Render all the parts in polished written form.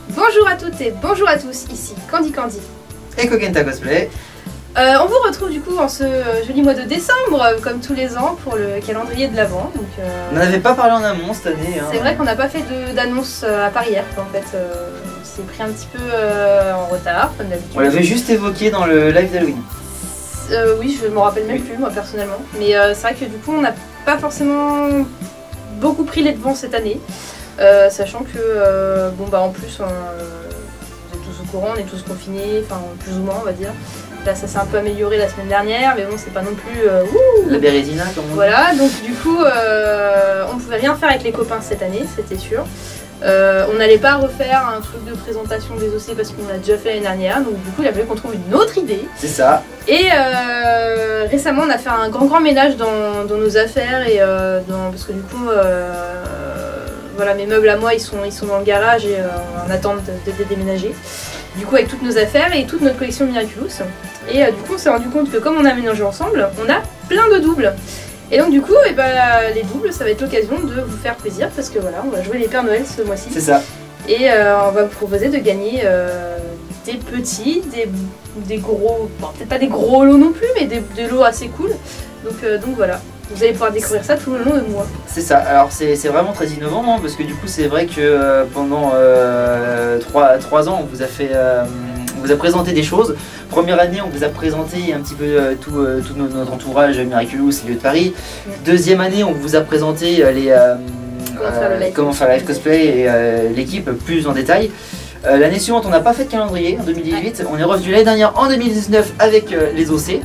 Bonjour à toutes et bonjour à tous, ici Candy Candy et Kogenta Cosplay. On vous retrouve du coup en ce joli mois de décembre, comme tous les ans, pour le calendrier de l'Avent. On n'avait pas parlé en amont cette année. C'est vrai qu'on n'a pas fait d'annonce à part hier, en fait. C'est pris un petit peu en retard, comme d'habitude. On l'avait juste évoqué dans le live d'Halloween. Oui, je m'en rappelle même plus, moi, personnellement. Mais c'est vrai que du coup, on n'a pas forcément beaucoup pris les devants cette année. Sachant que, en plus, vous êtes tous au courant, on est tous confinés, enfin, plus ou moins, on va dire. Là, ça s'est un peu amélioré la semaine dernière, mais bon, c'est pas non plus... la bérésina, comme on dit. Voilà, donc du coup, on pouvait rien faire avec les copains cette année, c'était sûr. On n'allait pas refaire un truc de présentation des OC parce qu'on l'a déjà fait l'année dernière, donc du coup, il a fallu qu'on trouve une autre idée. C'est ça. Et récemment, on a fait un grand ménage dans nos affaires, et parce que du coup... voilà, mes meubles à moi, ils sont dans le garage et en attente de déménager. Du coup, avec toutes nos affaires et toute notre collection Miraculous. Et du coup, on s'est rendu compte que comme on a ménagé ensemble, on a plein de doubles. Et donc du coup, les doubles, ça va être l'occasion de vous faire plaisir parce que voilà, on va jouer les Pères Noël ce mois-ci. C'est ça. Et on va vous proposer de gagner des petits, des gros, bon, peut-être pas des gros lots non plus, mais des lots assez cool. Donc voilà. Vous allez pouvoir découvrir ça tout le long de mois. C'est ça, alors c'est vraiment très innovant hein, parce que du coup c'est vrai que pendant 3 ans on vous a présenté des choses. Première année on vous a présenté un petit peu tout notre entourage Miraculous et Lieux de Paris. Deuxième année on vous a présenté comment faire le live cosplay et l'équipe plus en détail. L'année suivante on n'a pas fait de calendrier en 2018, on est revenu l'année dernière en 2019 avec les OC.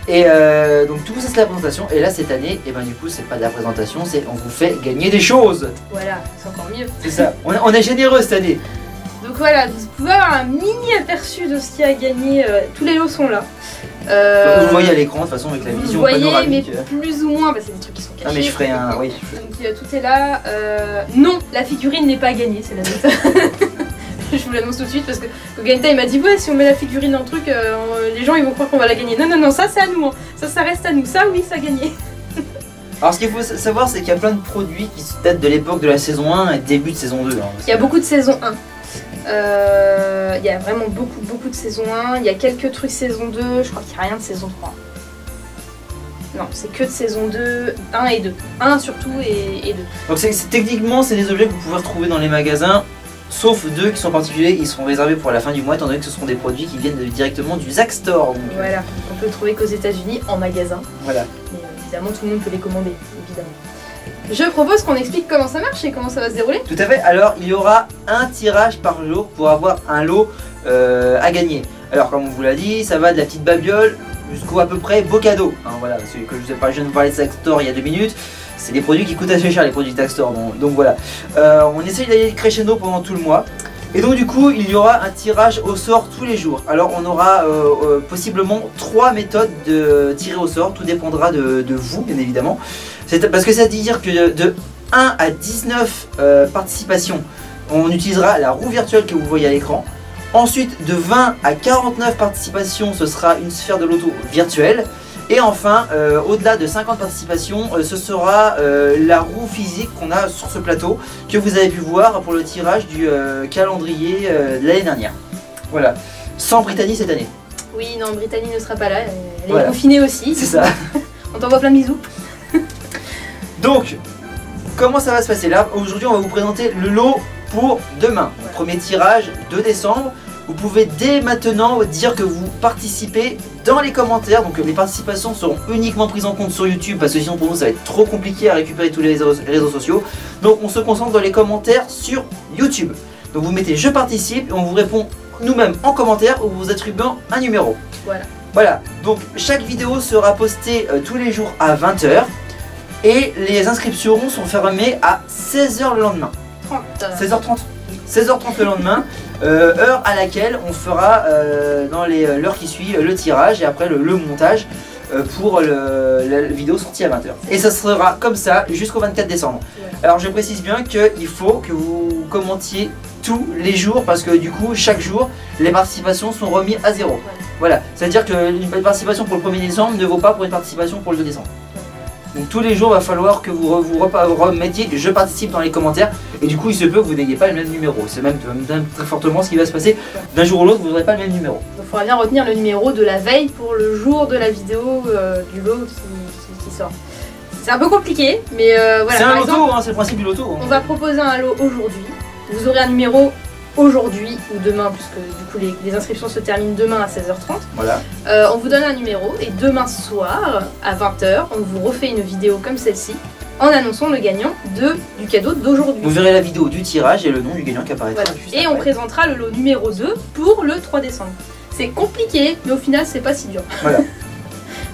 Et donc tout ça c'est la présentation, et là cette année, et ben du coup c'est pas de la présentation, c'est on vous fait gagner des choses. Voilà, c'est encore mieux. C'est ça, on est généreux cette année. Donc voilà, vous pouvez avoir un mini aperçu de ce qu'il y a à gagner, tous les lots sont là. Vous le voyez à l'écran de toute façon avec la vision panoramique. Vous voyez, mais plus ou moins, c'est des trucs qui sont cachés. Ah mais je ferai un... oui. Donc tout est là. Non, la figurine n'est pas gagnée, c'est la note. Je vous l'annonce tout de suite parce que Kogenta il m'a dit ouais, si on met la figurine dans le truc, les gens ils vont croire qu'on va la gagner. Non, ça c'est à nous, hein. Ça reste à nous, ça oui, ça a gagné. Alors ce qu'il faut savoir c'est qu'il y a plein de produits qui datent de l'époque de la saison 1 et début de saison 2. Hein, il y a beaucoup de saison 1. Il y a vraiment beaucoup de saison 1. Il y a quelques trucs saison 2, je crois qu'il n'y a rien de saison 3. Non, c'est que de saison 2, 1 et 2. 1 surtout et 2. Donc techniquement c'est des objets que vous pouvez retrouver dans les magasins. Sauf 2 qui sont particuliers, ils seront réservés pour la fin du mois étant donné que ce seront des produits qui viennent directement du Zack Store. Donc, voilà, on peut le trouver qu'aux États-Unis en magasin. Voilà. Mais évidemment, tout le monde peut les commander, évidemment. Je propose qu'on explique comment ça marche et comment ça va se dérouler. Tout à fait, alors il y aura un tirage par jour pour avoir un lot à gagner. Alors comme on vous l'a dit, ça va de la petite babiole jusqu'au à peu près beau cadeau. Hein, voilà, celui que je viens de vous parler de Zack Store il y a 2 minutes. C'est des produits qui coûtent assez cher, les produits Zack Store, donc voilà. On essaye d'aller crescendo pendant tout le mois. Et donc du coup, il y aura un tirage au sort tous les jours. Alors on aura possiblement 3 méthodes de tirer au sort, tout dépendra de vous, bien évidemment. Parce que ça veut dire que de 1 à 19 participations, on utilisera la roue virtuelle que vous voyez à l'écran. Ensuite, de 20 à 49 participations, ce sera une sphère de loto virtuelle. Et enfin, au-delà de 50 participations, ce sera la roue physique qu'on a sur ce plateau que vous avez pu voir pour le tirage du calendrier de l'année dernière. Voilà, sans Brittany cette année. Oui, non, Brittany ne sera pas là, elle est confinée aussi. C'est ça. On t'envoie plein de bisous. Donc, comment ça va se passer là? Aujourd'hui, on va vous présenter le lot pour demain. Ouais. Premier tirage, 2 décembre. Vous pouvez dès maintenant dire que vous participez dans les commentaires. Donc les participations seront uniquement prises en compte sur YouTube parce que sinon pour nous ça va être trop compliqué à récupérer tous les réseaux sociaux. Donc on se concentre dans les commentaires sur YouTube. Donc vous mettez je participe et on vous répond nous-mêmes en commentaire ou vous attribuant un numéro. Voilà, donc chaque vidéo sera postée tous les jours à 20 h et les inscriptions sont fermées à 16 h le lendemain. 16h30. 16h30 le lendemain, heure à laquelle on fera dans l'heure qui suit le tirage et après le montage pour la vidéo sortie à 20 h. Et ça sera comme ça jusqu'au 24 décembre. Alors je précise bien qu'il faut que vous commentiez tous les jours parce que du coup chaque jour les participations sont remises à 0. Voilà, c'est à dire qu'une participation pour le 1er décembre ne vaut pas pour une participation pour le 2 décembre. Donc tous les jours, il va falloir que vous remettiez je participe dans les commentaires. Et du coup, il se peut que vous n'ayez pas le même numéro. C'est même très fortement ce qui va se passer. D'un jour ou l'autre, vous n'aurez pas le même numéro. Donc il faudra bien retenir le numéro de la veille pour le jour de la vidéo du lot qui sort. C'est un peu compliqué, mais voilà. C'est un loto, hein, c'est le principe du loto. Hein. On va proposer un lot aujourd'hui. Vous aurez un numéro aujourd'hui ou demain, puisque du coup les inscriptions se terminent demain à 16h30. Voilà. On vous donne un numéro et demain soir à 20h, on vous refait une vidéo comme celle-ci en annonçant le gagnant du cadeau d'aujourd'hui. Vous verrez la vidéo du tirage et le nom du gagnant qui apparaîtra juste et après. on présentera le lot numéro 2 pour le 3 décembre. C'est compliqué, mais au final c'est pas si dur. Voilà.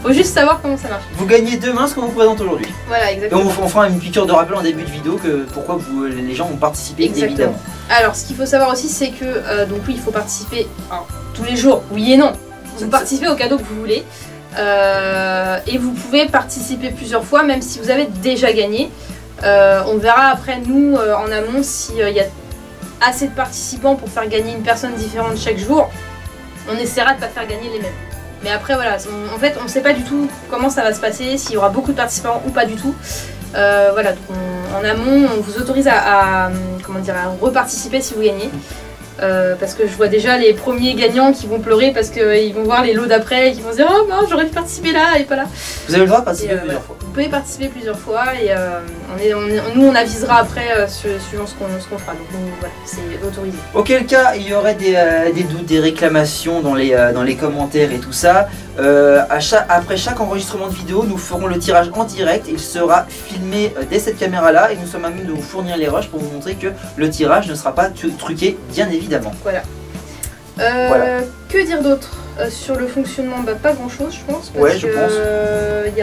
Faut juste savoir comment ça marche. Vous gagnez demain ce qu'on vous présente aujourd'hui. Voilà, exactement. Et on fera une piqûre de rappel en début de vidéo pourquoi les gens ont participé, évidemment. Alors, ce qu'il faut savoir aussi, c'est que donc oui, il faut participer tous les jours, oui et non. Vous participez au cadeau que vous voulez. Et vous pouvez participer plusieurs fois, même si vous avez déjà gagné. On verra après, nous, en amont, s'il y a assez de participants pour faire gagner une personne différente chaque jour. On essaiera de ne pas faire gagner les mêmes. Mais après voilà, en fait on ne sait pas du tout comment ça va se passer, s'il y aura beaucoup de participants ou pas du tout. Voilà, donc en amont on vous autorise à reparticiper si vous gagnez. Parce que je vois déjà les premiers gagnants qui vont pleurer parce qu'ils vont voir les lots d'après et qui vont se dire oh non j'aurais dû participer là et pas là. Vous avez le droit de participer plusieurs fois. Vous pouvez participer plusieurs fois et nous on avisera après suivant ce qu'on fera. Donc voilà, c'est autorisé. Auquel cas il y aurait des doutes, des réclamations dans les commentaires et tout ça. Après chaque enregistrement de vidéo, nous ferons le tirage en direct. Il sera filmé dès cette caméra là et nous sommes à même de vous fournir les rushs pour vous montrer que le tirage ne sera pas truqué, bien évidemment. Voilà. Que dire d'autre sur le fonctionnement? Pas grand chose je pense. Parce ouais, je pense. Il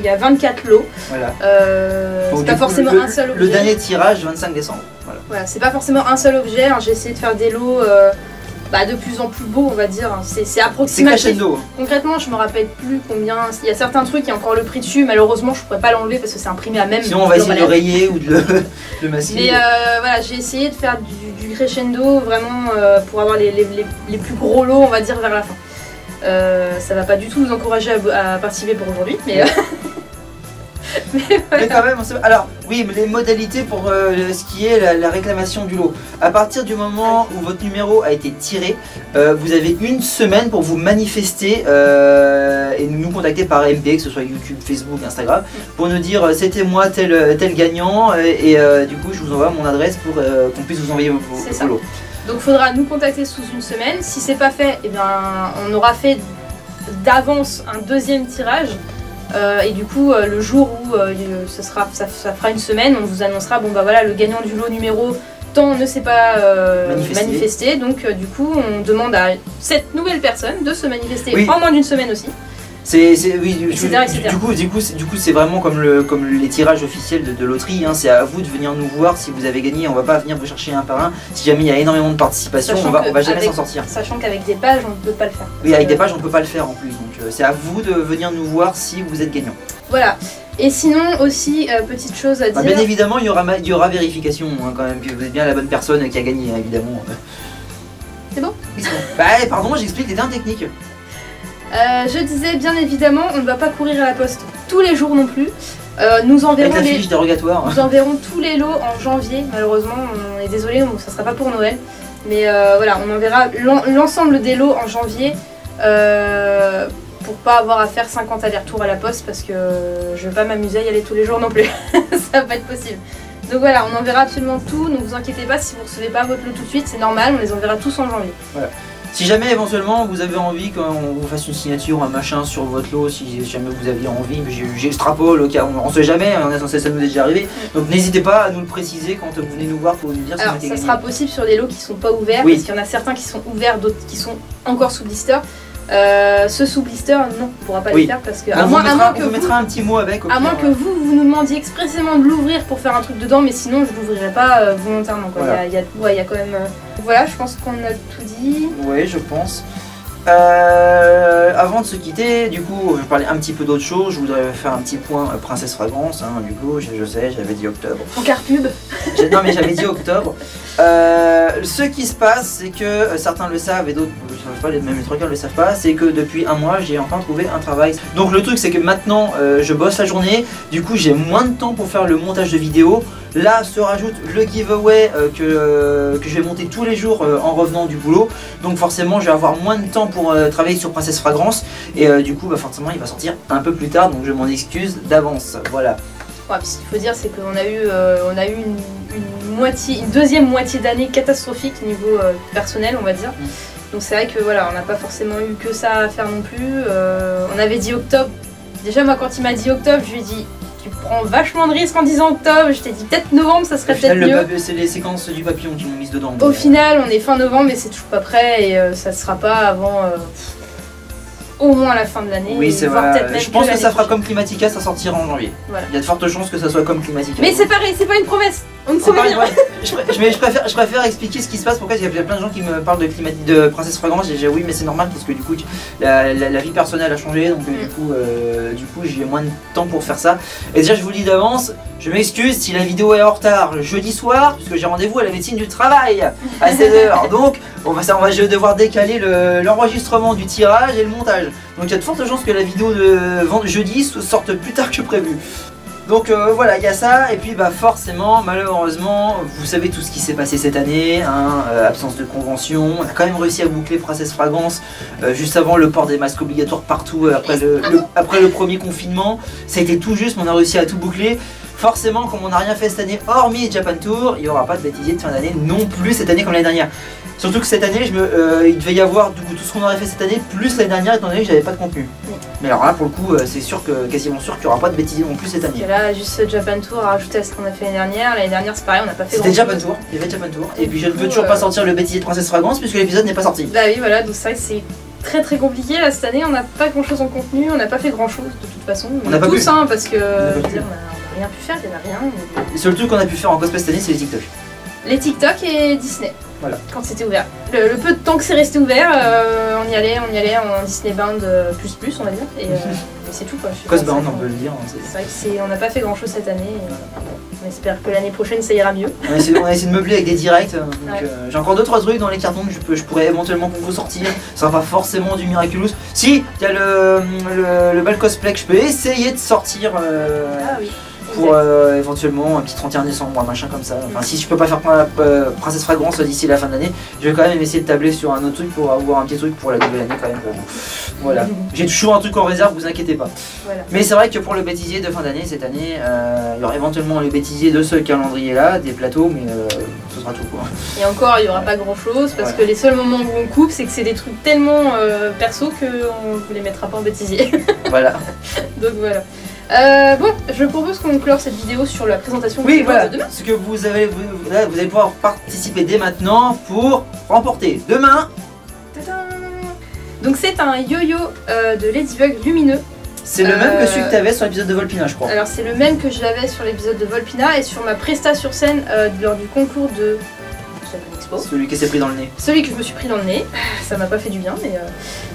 y a 24 lots. Voilà. C'est pas forcément un seul objet. Le dernier tirage 25 décembre. Voilà, c'est pas forcément un seul objet. J'ai essayé de faire des lots de plus en plus beaux, on va dire. C'est approximatif. C'est crescendo. Concrètement, je me rappelle plus combien. Il y a certains trucs, il y a encore le prix dessus. Malheureusement, je pourrais pas l'enlever parce que c'est imprimé à même. Sinon, on va essayer de le rayer ou de le masquer. Mais voilà, j'ai essayé de faire du crescendo vraiment pour avoir les plus gros lots, on va dire, vers la fin. Ça va pas du tout vous encourager à participer pour aujourd'hui, mais. Mais quand même, alors oui, mais les modalités pour ce qui est la réclamation du lot. À partir du moment où votre numéro a été tiré, vous avez une semaine pour vous manifester et nous contacter par MP, que ce soit YouTube, Facebook, Instagram, pour nous dire c'était moi tel gagnant et du coup je vous envoie mon adresse pour qu'on puisse vous envoyer vos lots. Donc il faudra nous contacter sous une semaine. Si c'est pas fait, eh bien, on aura fait d'avance un deuxième tirage. Et du coup le jour où ça fera une semaine, on vous annoncera bon bah voilà le gagnant du lot numéro tant ne s'est pas manifesté, donc du coup on demande à cette nouvelle personne de se manifester en moins d'une semaine aussi. Du coup c'est vraiment comme les tirages officiels de loterie, hein. C'est à vous de venir nous voir si vous avez gagné, on va pas venir vous chercher un par un. Si jamais il y a énormément de participation, on va jamais s'en sortir. Sachant qu'avec des pages on ne peut pas le faire. Oui, avec des pages on ne peut pas le faire en plus, donc c'est à vous de venir nous voir si vous êtes gagnant. Voilà. Et sinon aussi, petite chose à dire. Bien évidemment il y aura vérification hein, quand même, que vous êtes bien la bonne personne qui a gagné hein, évidemment. C'est bon. Pardon, j'explique les termes techniques. Je disais bien évidemment, on ne va pas courir à la poste tous les jours non plus. Nous enverrons nous enverrons tous les lots en janvier. Malheureusement, on est désolé, donc ça sera pas pour Noël. Mais voilà, on enverra l'ensemble des lots en janvier pour pas avoir à faire 50 allers-retours à la poste parce que je vais pas m'amuser à y aller tous les jours non plus. Ça va pas être possible. Donc voilà, on enverra absolument tout. Ne vous inquiétez pas si vous recevez pas votre lot tout de suite, c'est normal, on les enverra tous en janvier. Voilà. Si jamais éventuellement vous avez envie qu'on vous fasse une signature ou un machin sur votre lot, si jamais vous aviez envie, j'extrapole au cas où on sait jamais, ça nous est déjà arrivé. Donc n'hésitez pas à nous le préciser quand vous venez nous voir pour nous dire si ça gagné. Sera possible sur des lots qui sont pas ouverts, parce qu'il y en a certains qui sont ouverts, d'autres qui sont encore sous blister. Ce sous blister, non, on pourra pas le faire parce que on vous mettra un petit mot avec. À moins que vous nous demandiez expressément de l'ouvrir pour faire un truc dedans, mais sinon je l'ouvrirai pas volontairement. Voilà. Il y a quand même. Voilà, je pense qu'on a tout dit. Oui, je pense. Avant de se quitter, du coup, je vais parler un petit peu d'autre chose. Je voudrais faire un petit point Princesse Fragrance. Hein, du coup, je sais, j'avais dit octobre. En car pub. Non, mais j'avais dit octobre. Ce qui se passe, c'est que certains le savent et d'autres ne savent pas, même les 3 quarts ne le savent pas, c'est que depuis un mois j'ai enfin trouvé un travail. Donc le truc c'est que maintenant je bosse la journée, du coup j'ai moins de temps pour faire le montage de vidéos. Là se rajoute le giveaway que je vais monter tous les jours en revenant du boulot. Donc forcément je vais avoir moins de temps pour travailler sur Princesse Fragrance. Et du coup bah, forcément il va sortir un peu plus tard, donc je m'en excuse d'avance. Voilà. Ouais, puis ce qu'il faut dire c'est qu'on a eu une deuxième moitié d'année catastrophique niveau personnel on va dire. Donc c'est vrai que voilà, on n'a pas forcément eu que ça à faire non plus. On avait dit octobre. Déjà moi quand il m'a dit octobre, je lui ai dit tu prends vachement de risques en disant octobre. Je t'ai dit peut-être novembre, ça serait peut-être mieux. C'est les séquences du papillon qui m'ont mise dedans. Au final on est fin novembre mais c'est toujours pas prêt et ça sera pas avant au moins la fin de l'année. Oui c'est vrai, je pense que ça fera comme Climatica, ça sortira en janvier. Voilà. Il y a de fortes chances que ça soit comme Climatica. Mais c'est pareil, c'est pas une promesse. On ne sait pas. Je préfère expliquer ce qui se passe. Pourquoi il y a plein de gens qui me parlent de Princesse Fragrance. J'ai dit oui mais c'est normal parce que du coup la vie personnelle a changé. Donc du coup j'ai moins de temps pour faire ça. Et déjà je vous le dis d'avance, je m'excuse si la vidéo est en retard jeudi soir. Puisque j'ai rendez-vous à la médecine du travail à 16h. Donc je vais devoir décaler l'enregistrement du tirage et le montage. Donc il y a de fortes chances que la vidéo de jeudi sorte plus tard que prévu. Donc voilà, il y a ça, et puis bah forcément, malheureusement, vous savez tout ce qui s'est passé cette année, hein, absence de convention, on a quand même réussi à boucler Princesse Fragrance juste avant le port des masques obligatoires partout après le premier confinement. Ça a été tout juste, mais on a réussi à tout boucler. Forcément, comme on n'a rien fait cette année, hormis Japan Tour, il n'y aura pas de bêtisier de fin d'année non plus cette année comme l'année dernière. Surtout que cette année, il devait y avoir du coup tout ce qu'on aurait fait cette année, plus l'année dernière étant donné que j'avais pas de contenu. Mais alors là, pour le coup, c'est quasiment sûr qu'il n'y aura pas de bêtisier non plus cette année. Et là, juste Japan Tour à rajouter à ce qu'on a fait l'année dernière. L'année dernière, c'est pareil, on n'a pas fait grand chose. C'était Japan Tour, il y avait Japan Tour. Et puis je ne peux toujours pas sortir le bêtisier de Princesse Fragrance puisque l'épisode n'est pas sorti. Bah oui, voilà, donc c'est vrai que c'est très compliqué. Là, cette année, on n'a pas grand chose en contenu, on n'a pas fait grand chose de toute façon. On n'a pas pu. Hein, parce que je veux dire, on n'a rien pu faire, il n'y en a rien. Le seul truc qu'on a pu faire en cosplay cette année, c'est les TikTok. Les TikTok et Disney. Voilà. Quand c'était ouvert. Le peu de temps que c'est resté ouvert, on y allait en Disney Bound plus on va dire. Et c'est tout quoi. Cosbound, on peut le dire. C'est vrai qu'on n'a pas fait grand chose cette année. On espère que l'année prochaine ça ira mieux. On a essayé de meubler avec des directs. J'ai encore 2-3 trucs dans les cartons que je pourrais éventuellement vous sortir. Ça sera pas forcément du Miraculous. Si, il y a le bal cosplay que je peux essayer de sortir. Ah oui. Pour éventuellement un petit 31 décembre, un machin comme ça. Enfin, si je peux pas faire Princesse Fragrance d'ici la fin de l'année, je vais quand même essayer de tabler sur un autre truc pour avoir un petit truc pour la nouvelle année quand même pour vous. Voilà. J'ai toujours un truc en réserve, vous inquiétez pas. Voilà. Mais c'est vrai que pour le bêtisier de fin d'année, cette année, il y aura éventuellement le bêtisier de ce calendrier là, des plateaux, mais ce sera tout quoi. Et encore, il y aura pas grand chose parce que les seuls moments où on coupe, c'est que c'est des trucs tellement perso qu'on ne les mettra pas en bêtisier. Voilà. Donc voilà. Bon, je propose qu'on clore cette vidéo sur la présentation de demain. Ce que vous allez pouvoir participer dès maintenant pour remporter demain. Donc c'est un yo-yo de Ladybug lumineux. C'est le même que celui que tu avais sur l'épisode de Volpina, je crois. Alors c'est le même que j'avais sur l'épisode de Volpina et sur ma presta sur scène lors du concours de Expo. Celui qui s'est pris dans le nez. Celui que je me suis pris dans le nez. Ça m'a pas fait du bien, mais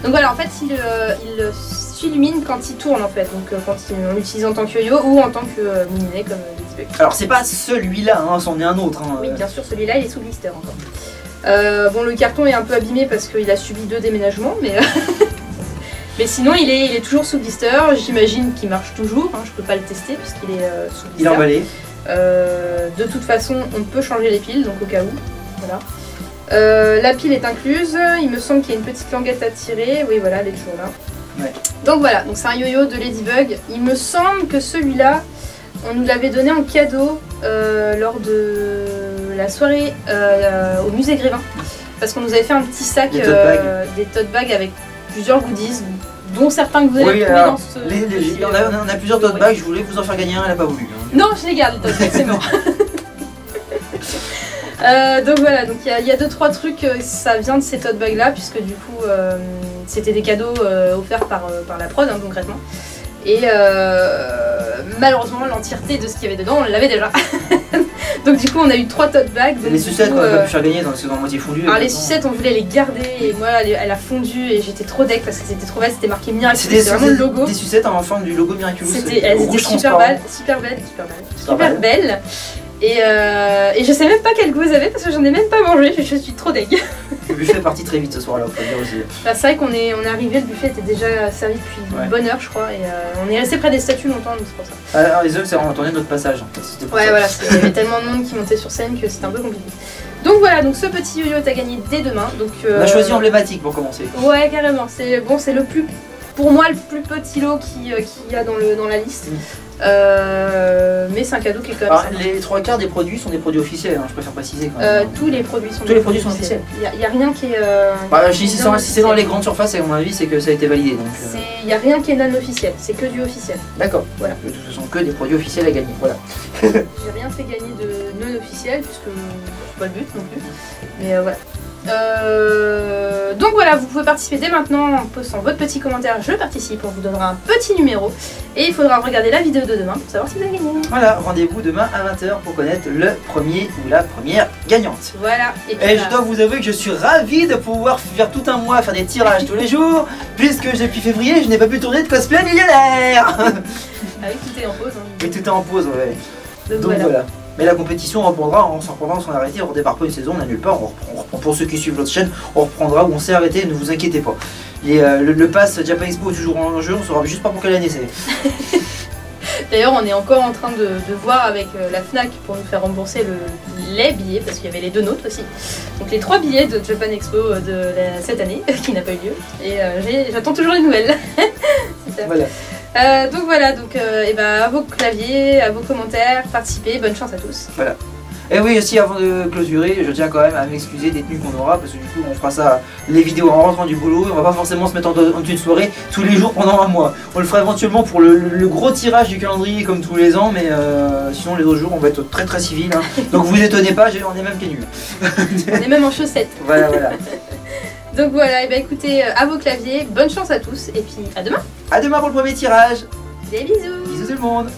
donc voilà, en fait il s'illumine quand il tourne en fait, donc on l'utilise en tant que yo-yo ou en tant que mini-nez comme Ladybug. Alors c'est pas celui-là, hein, c'en est un autre. Hein. Oui bien sûr, celui-là il est sous blister encore. Bon le carton est un peu abîmé parce qu'il a subi 2 déménagements, mais mais sinon il est toujours sous blister, j'imagine qu'il marche toujours, hein, je peux pas le tester puisqu'il est sous blister. Il est emballé. De toute façon on peut changer les piles, donc au cas où, voilà. La pile est incluse, il me semble qu'il y a une petite languette à tirer, oui voilà elle est toujours là. Ouais. Donc voilà, donc c'est un yo-yo de Ladybug. Il me semble que celui-là, on nous l'avait donné en cadeau lors de la soirée au musée Grévin. Parce qu'on nous avait fait un petit sac, des tote bags avec plusieurs goodies, dont certains que vous allez trouver dans ce... on a plusieurs tote bags, je voulais vous en faire gagner un, elle n'a pas voulu. Hein. Non, je les garde les tote bags, c'est mort. Donc voilà, donc il y a 2-3 trucs, ça vient de ces tote bags là, puisque du coup c'était des cadeaux offerts par la prod hein, concrètement. Et malheureusement l'entièreté de ce qu'il y avait dedans on l'avait déjà. Donc du coup on a eu 3 tote bags. Les sucettes on a pas pu faire gagner dans le moitié fondu. Alors les sucettes on voulait les garder et moi elle a fondu et j'étais trop deck parce que c'était trop belle, c'était marqué Miraculous, c'était vraiment le logo. Des sucettes en forme du logo Miraculous. Elles étaient super belles. Et je sais même pas quel goût vous avez parce que j'en ai même pas mangé, je suis trop deg. Le buffet est parti très vite ce soir-là, faut le dire aussi. Bah, c'est vrai qu'on est arrivé, le buffet était déjà servi depuis une bonne heure je crois et on est resté près des statues longtemps donc c'est pour ça. Alors les œufs, on attendait notre passage en fait. Ouais voilà, il y avait tellement de monde qui montait sur scène que c'était un peu compliqué. Donc voilà, donc ce petit yo-yo est à gagner dès demain. Donc, on a choisi emblématique pour commencer. Ouais carrément, c'est bon, c'est le plus, pour moi le plus petit lot qu'il y a dans la liste. Mais c'est un cadeau qui est quand même. Alors, les 3/4 des produits sont des produits officiels, hein, je préfère préciser quand même. Tous les produits sont officiels. Il n'y a rien qui est. Si c'est dans les grandes surfaces, à mon avis, c'est que ça a été validé. Il n'y a rien qui est non officiel, c'est que du officiel. D'accord, voilà. De toute façon, que des produits officiels à gagner. Voilà. J'ai rien fait gagner de non officiel, puisque c'est pas le but non plus. Mais voilà. Donc voilà, vous pouvez participer dès maintenant en postant votre petit commentaire, je participe, on vous donnera un petit numéro et il faudra regarder la vidéo de demain pour savoir si vous avez gagné. Voilà, rendez-vous demain à 20 h pour connaître le premier ou la première gagnante. Voilà. Et je dois vous avouer que je suis ravi de pouvoir faire tout un mois, faire des tirages tous les jours, puisque depuis février je n'ai pas pu tourner de cosplay millionnaire. Ah oui, tout est en pause. Hein. Oui, tout est en pause, ouais. Donc voilà. Mais la compétition reprendra, on s'en reprendra, on s'en arrêté, on redépart pas une saison, on n'annule pas, on reprend pour ceux qui suivent notre chaîne, on reprendra où on s'est arrêté, ne vous inquiétez pas. Et le pass Japan Expo est toujours en jeu, on saura juste pas pour quelle année c'est. D'ailleurs on est encore en train de voir avec la FNAC pour nous faire rembourser les billets, parce qu'il y avait les 2 nôtres aussi. Donc les 3 billets de Japan Expo de cette année, qui n'a pas eu lieu. Et j'attends toujours les nouvelles. Voilà. Donc voilà, à vos claviers, à vos commentaires, participez, bonne chance à tous. Voilà. Et oui aussi avant de clôturer, je tiens quand même à m'excuser des tenues qu'on aura, parce que du coup on fera ça, les vidéos en rentrant du boulot, on va pas forcément se mettre en tenue de soirée tous les jours pendant un mois. On le fera éventuellement pour le gros tirage du calendrier comme tous les ans, mais sinon les autres jours on va être très très civil. Hein. Donc vous étonnez pas, on est même pieds nus. On est même en chaussettes. Voilà. Donc voilà, et écoutez, à vos claviers, bonne chance à tous, et puis à demain. À demain pour le premier tirage. Des bisous. Bisous tout le monde.